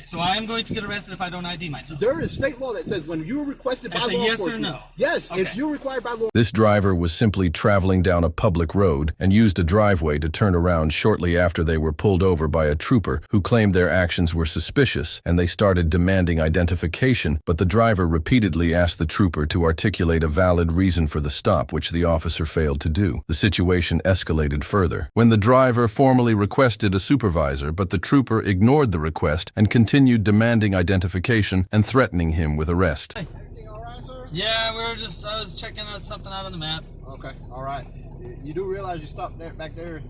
so I am going to get arrested if I don't ID myself. There is state law that says when you're requested by law yes enforcement. or no? Yes, Okay. if you're required by law. This driver was simply traveling down a public road and used a driveway to turn around shortly after they were pulled over by a trooper who claimed their actions were suspicious, and they started demanding identification, but the driver repeatedly asked the trooper to articulate a valid reason for the stop, which the officer failed to do. The situation escalated further when the driver formally requested a supervisor, but the trooper ignored the request and continued demanding identification and threatening him with arrest. Everything all right, sir? Yeah, I was checking out something out on the map. Okay, all right. You do realize you stopped there, back there?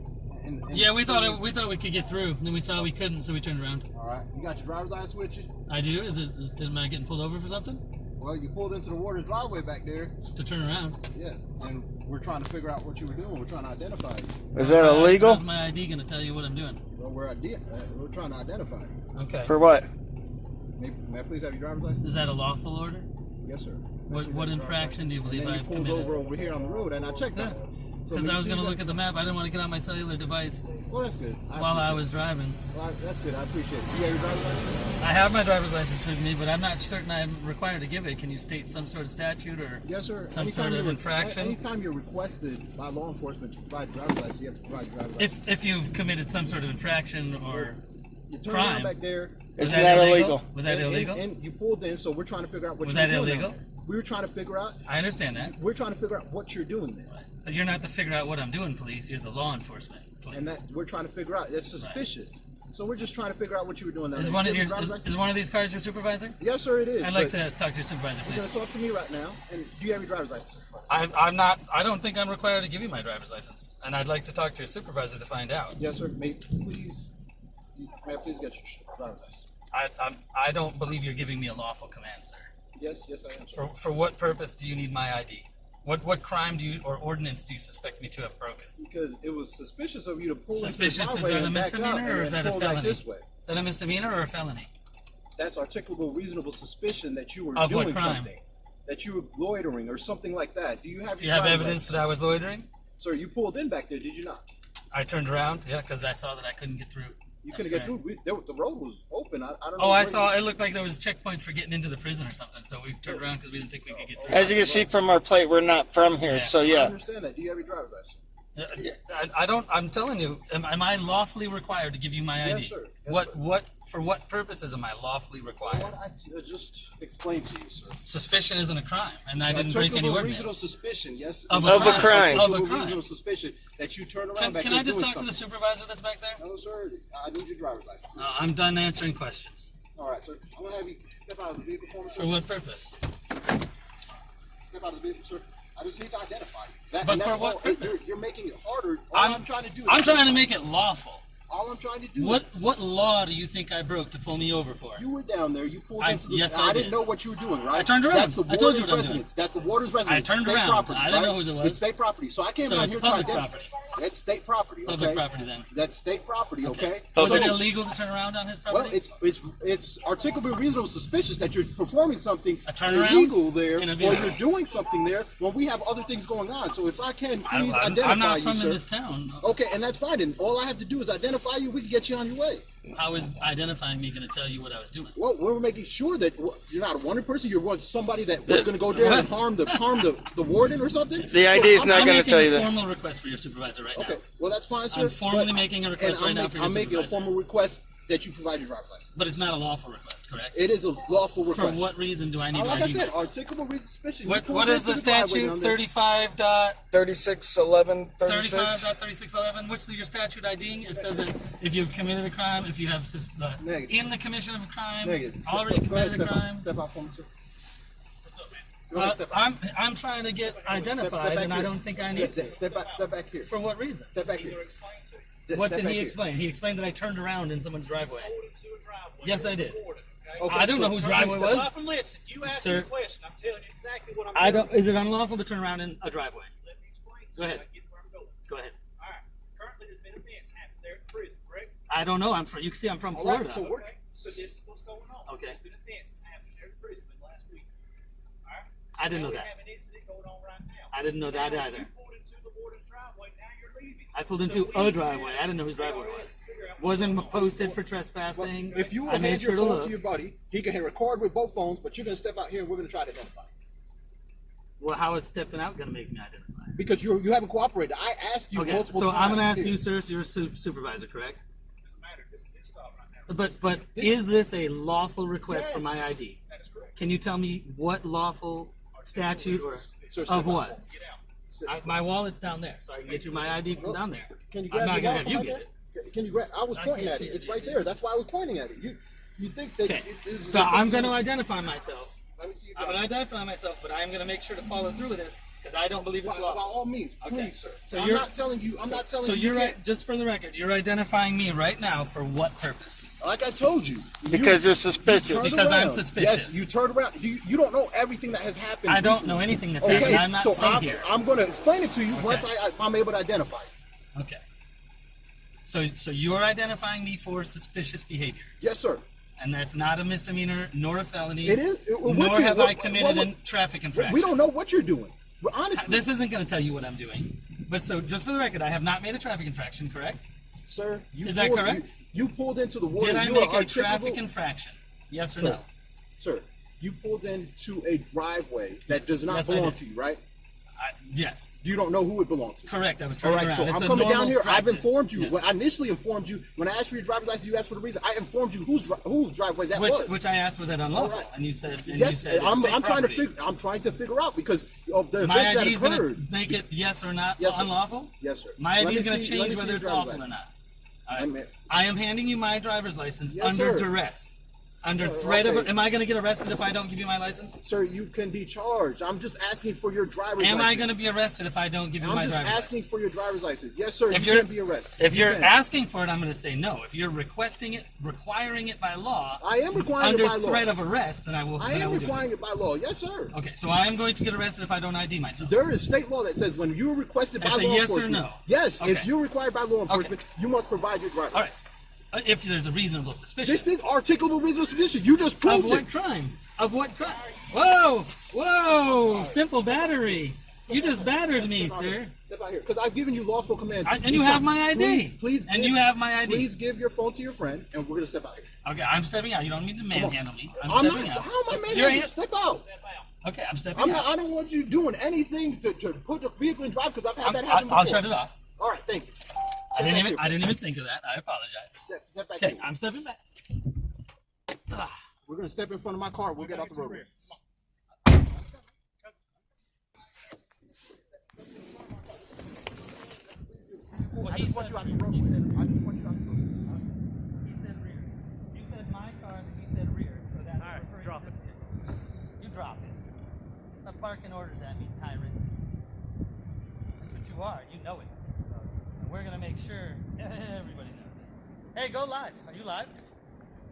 Yeah, we thought we could get through. Then we saw we couldn't, so we turned around. All right. You got your driver's license with you? I do. Am I getting pulled over for something? Well, you pulled into the water driveway back there. To turn around. Yeah, and we're trying to figure out what you were doing. We're trying to identify you. Is that illegal? How's my ID going to tell you what I'm doing? Well, we're trying to identify you. Okay. For what? May I please have your driver's license? Is that a lawful order? Yes, sir. What infraction do you believe I've pulled committed? over here on the road, and I checked that. Because I was going to look at the map. I didn't want to get on my cellular device Well, that's good. while I was driving. Well, that's good. I appreciate it. You have your driver's license? I have my driver's license with me, but I'm not certain I'm required to give it. Can you state some sort of statute or Yes, sir. some sort of infraction? Anytime you're requested by law enforcement to provide driver's license, you have to provide your driver's license. If you've committed some sort of infraction or You turn crime. around back there. Isn't that illegal? Was that illegal? And you pulled in, so we're trying to figure out what Was you're that doing illegal? down there. We were trying to figure out. I understand that. We're trying to figure out what you're doing there. But you're not to figure out what I'm doing, police. You're the law enforcement police. And that we're trying to figure out. It's suspicious. So we're just trying to figure out what you were doing down Is there. one You of have your your driver's is license? one of these cars your supervisor? Yes, sir, it is. I'd like but to talk to your supervisor, You're going please. to talk to me right now. And do you have your driver's license, sir? I'm not. I don't think I'm required to give you my driver's license, and I'd like to talk to your supervisor to find out. Yes, sir. May I please get your driver's license? I don't believe you're giving me a lawful command, sir. Yes, I am, sir. For what purpose do you need my ID? What crime do you or ordinance do you suspect me to have broken? Because it was suspicious of you to pull Suspicious, into is the driveway that a and back out misdemeanor or is and that a pull back felony? this way. Is that a misdemeanor or a felony? That's articulable, reasonable suspicion that you were Of what doing crime? something, that you were loitering or something like that. Do you have? Do you have evidence that I was loitering? Sir, you pulled in back there, did you not? I turned around, yeah, because I saw that I couldn't get through. You That's couldn't get correct. through. The road was open. I don't know. Oh, I where saw. you- It looked like there was checkpoints for getting into the prison or something. So we turned around because we didn't think we could get through. As you can see from our plate, we're not from here, Yeah. so I yeah. understand that. Do you have your driver's license? I don't. I'm telling you. Am I lawfully required to give you my ID? Yes, sir. Yes, what? sir. For what purposes am I lawfully required? What I just explained to you, sir. Suspicion isn't a crime, and I didn't break any Articulable ordinance. reasonable suspicion, yes. Of a crime. Of a Articulable crime. reasonable suspicion that you turn around back Can there I just doing talk to the something. supervisor that's back there? No, sir. I need your driver's license. I'm done answering questions. All right, sir. I'm gonna have you step out of the vehicle for me, sir. For what purpose? Step out of the vehicle, sir. I just need to identify you. That, But and that's for what all. purpose? You're making it harder. All I'm trying to do. Is I'm trying to identify make it lawful. you. All I'm trying to do. What law do you think I broke to pull me over for? You were down there. You pulled I- into the. yes, I I didn't did. know what you were doing, right? I turned around. That's the I told you warden's what I'm residence. That's the warden's residence. I turned State around. Property, I didn't right? know whose it was. It's state property. So I came So down it's here public to identify. property. That's state property. Okay. Public property, then. That's state property. Okay. Was So- it illegal to turn around on his Well, property? it's articulable reasonable suspicious that you're performing something A turnaround illegal there, in a or vehicle. you're doing something there when we have other things going on. So if I can please I'm identify not you, from sir. in this town. Okay, and that's fine. And all I have to do is identify you. We can get you on your way. How is identifying me going to tell you what I was doing? Well, we're making sure that you're not a wanted person. You're somebody that was going to go there and harm the warden or something. The ID is not I'm going to making tell you a that. formal request for your supervisor right Okay, now. well that's fine, sir. I'm formally but- making a request and right now for your I'm making a supervisor. formal request that you provide your driver's license. But it's not a lawful request, correct? It is a lawful For request. what reason do I need to Like I ID said, myself? articulable reasonable suspicion. You What pulled is into the driveway statute? down there. 3611, 36. 35.3611. What's your statute IDing? It says that if you've committed a crime, if you have Negative. in the commission of a crime, Negative. already Go ahead, committed a crime. Step out for me, sir. Go ahead, step out. I'm trying to get Step identified, back and I here. don't think I need to. Step back here. For what reason? Step back here. What Step did back he here. explain? He explained that I turned around in someone's driveway. Yes, I did. Okay, I don't know whose driveway was. Stop and listen. You asked Sir. me a question. I'm telling you exactly what I'm I doing. don't. Is it unlawful to turn around in a driveway? Let me explain to Go you. ahead. I get where I'm going. Go ahead. All right. Currently, there's been events happening there at the prison, correct? I don't know. I'm from. You can see I'm from All right, Florida. so we're- Okay. So this is what's going on. Okay. There's been events that's happened there at the prison in the last week. All right. I didn't know now that. We have an incident going on right now. I didn't know that Now, either. You pulled into the warden's driveway. Now you're I pulled into a driveway. I didn't know whose driveway it was. Wasn't posted for trespassing. If you will I made hand sure your to phone look. to your buddy, he can record with both phones, but you're going to step out here and we're going to try to identify you. Well, how is stepping out going to make me identify? Because you haven't cooperated. I asked you Okay, multiple so times. I'm going to ask here. you, sir, you're a supervisor, correct? Doesn't matter. This is his stop right now. But is this a lawful request for Yes. my ID? That is correct. Can you tell me what lawful statute or Sir, step of what? Get out. My wallet's down there, so I can get you my ID from down there. Can you I'm grab not your going to have wallet you from get right it. there? Can you grab? I was I pointing can't at see it. it. It's right there. That's why I was pointing at it. You think that? Okay, it's so I'm going to identify myself. Let me see your I'm going to driver's identify myself, but I am going to make sure to follow through with this because I don't believe it's By lawful. all means, please, Okay. sir. So I'm you're- not telling you. I'm not telling So you. you're you right, just for the record, you're identifying me right now for what purpose? Like I told you. Because you, you're suspicious. turn Because I'm around. suspicious. Yes, you turn around. You don't know everything that has happened. I don't recently. know anything that's Okay, happened. I'm not so from here. I'm going to explain it to you once I'm able to identify you. Okay. So you're identifying me for suspicious behavior, Yes, sir. and that's not a misdemeanor nor a felony. It is. It would nor be. have What- I committed what- a traffic infraction. We don't know what you're doing. But honestly, This isn't going to tell you what I'm doing. But so, just for the record, I have not made a traffic infraction, correct? sir, you Is that pulled- correct? You pulled into the water. Did I You make are a traffic articulable- infraction? Yes or Sir, no? Sir, you pulled into a driveway that does not Yes, I belong did. to you, right? Yes. You don't know who it belongs to. Correct. I was All turning right, around. so It's I'm a coming down normal here. I've practice. informed you. Yes. When I initially informed you, when I asked for your driver's license, you asked for the reason. I informed you whose driveway that was. Which I asked was that unlawful, All right. and you said Yes, it's I'm state trying to property. I'm trying to figure out because of the My events ID that is going to occurred. make it yes or not Yes, sir. unlawful? Yes, sir. My Let ID me is going to see- let change me see whether your it's driver's lawful or license. not. All I'm- right. I am handing you my driver's license Yes, under sir. duress. Under threat of... okay. Am I going to get arrested if I don't give you my license? Sir, you can be charged. I'm just asking for your driver's license. Am I going to be arrested if I don't give you my I'm just driver's asking license? for your driver's license. Yes, sir. If you you're can be arrested. If You you're can. asking for it, I'm going to say no. If you're requesting it, requiring it by law, I am requiring under it by law. threat of arrest, then I will. I then am will do it. requiring it by law. Yes, sir. Okay, so I am going to get arrested if I don't ID myself. There is state law that says when you're requested by That's a law yes or enforcement. no? Yes, Okay. if you're required by law enforcement, you must provide your driver's All right. license. If there's a reasonable suspicion. This is articulable reasonable suspicion. You just Of proved what it. crime? Of what crime? Whoa! Whoa! Simple battery. You just battered me, sir. Step out here, because I've given you lawful commands. And you have my ID. Please, And give- you have my ID. Please give your phone to your friend, and we're gonna step out here. Okay, I'm stepping out. You don't need to manhandle me. I'm I'm stepping not. out. How am I Your manhandling? hand- Step out. Okay, I'm stepping I'm out. not. I don't want you doing anything to put the vehicle in drive because I've had that happen before. I'll shut it off. All right, thank you. I Step back didn't here. even think of that. I apologize. Step back Okay, here. I'm stepping back. We're gonna step in front of my car. We'll get out the road. Well, I he just want said you out the rear. road. He said I just want you out the road. He said rear. You said my car, and he said rear. So that's All right, referring drop to it. this vehicle. You drop it. Stop barking orders at me, tyrant. That's what you are. You know it. And we're gonna make sure everybody knows it. Hey, go live. Are you live?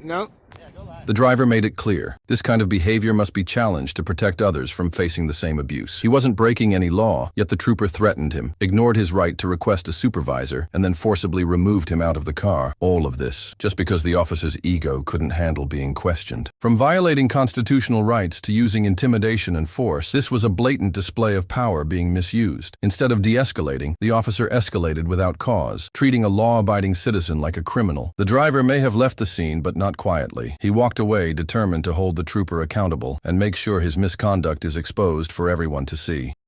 No. Yeah, go live. The driver made it clear. This kind of behavior must be challenged to protect others from facing the same abuse. He wasn't breaking any law, yet the trooper threatened him, ignored his right to request a supervisor, and then forcibly removed him out of the car. All of this, just because the officer's ego couldn't handle being questioned. From violating constitutional rights to using intimidation and force, this was a blatant display of power being misused. Instead of de-escalating, the officer escalated without cause, treating a law-abiding citizen like a criminal. The driver may have left the scene, but not quietly. He walked away determined to hold the trooper accountable and make sure his misconduct is exposed for everyone to see.